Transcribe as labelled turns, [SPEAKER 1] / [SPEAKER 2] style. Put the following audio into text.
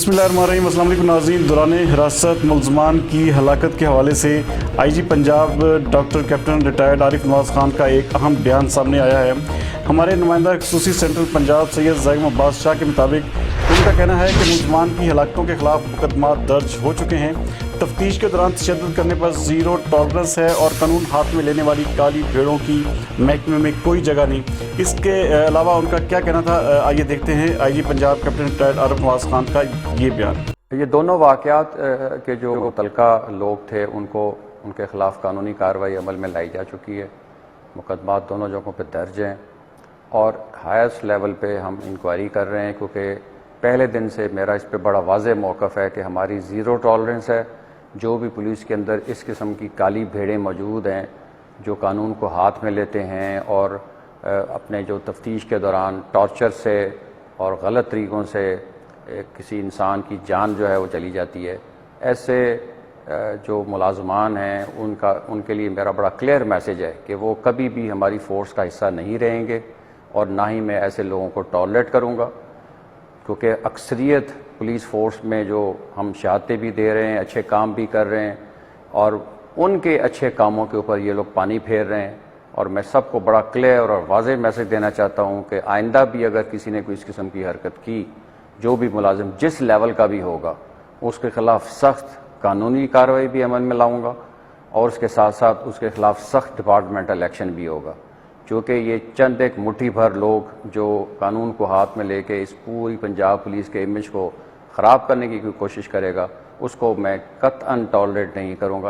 [SPEAKER 1] بسم اللہ الرحمن الرحیم۔ السلام علیکم ناظرین، دوران حراست ملزمان کی ہلاکت کے حوالے سے آئی جی پنجاب ڈاکٹر کیپٹن ریٹائرڈ عارف نواز خان کا ایک اہم بیان سامنے آیا ہے۔ ہمارے نمائندہ خصوصی سینٹرل پنجاب سید زائم عباس شاہ کے مطابق ان کا کہنا ہے کہ ملزمان کی ہلاکتوں کے خلاف مقدمات درج ہو چکے ہیں۔ تفتیش کے دوران تشدد کرنے پر زیرو ٹالرنس ہے اور قانون ہاتھ میں لینے والی کالی بھیڑوں کی محکمے میں کوئی جگہ نہیں۔ اس کے علاوہ ان کا کیا کہنا تھا، آئیے دیکھتے ہیں آئی جی پنجاب کیپٹن ریٹائرڈ عارف نواز خان کا یہ بیان۔
[SPEAKER 2] یہ دونوں واقعات کے جو متعلقہ لوگ تھے ان کے خلاف قانونی کارروائی عمل میں لائی جا چکی ہے۔ مقدمات دونوں جگہوں پہ درج ہیں اور ہائیسٹ لیول پہ ہم انکوائری کر رہے ہیں، کیونکہ پہلے دن سے میرا اس پہ بڑا واضح موقف ہے کہ ہماری زیرو ٹالرنس ہے۔ جو بھی پولیس کے اندر اس قسم کی کالی بھیڑیں موجود ہیں جو قانون کو ہاتھ میں لیتے ہیں اور اپنے جو تفتیش کے دوران ٹارچر سے اور غلط طریقوں سے کسی انسان کی جان جو ہے وہ چلی جاتی ہے، ایسے جو ملازمان ہیں ان کے لیے میرا بڑا کلیئر میسیج ہے کہ وہ کبھی بھی ہماری فورس کا حصہ نہیں رہیں گے اور نہ ہی میں ایسے لوگوں کو ٹالریٹ کروں گا، کیونکہ اکثریت پولیس فورس میں جو ہم شہادتیں بھی دے رہے ہیں، اچھے کام بھی کر رہے ہیں اور ان کے اچھے کاموں کے اوپر یہ لوگ پانی پھیر رہے ہیں۔ اور میں سب کو بڑا کلیئر اور واضح میسیج دینا چاہتا ہوں کہ آئندہ بھی اگر کسی نے کوئی اس قسم کی حرکت کی، جو بھی ملازم جس لیول کا بھی ہوگا، اس کے خلاف سخت قانونی کارروائی بھی عمل میں لاؤں گا اور اس کے ساتھ ساتھ اس کے خلاف سخت ڈپارٹمنٹل ایکشن بھی ہوگا، کیونکہ یہ چند ایک مٹھی بھر لوگ جو قانون کو ہاتھ میں لے کے اس پوری پنجاب پولیس کے امیج کو خراب کرنے کی کوئی کوشش کرے گا، اس کو میں قطعاً ٹالریٹ نہیں کروں گا۔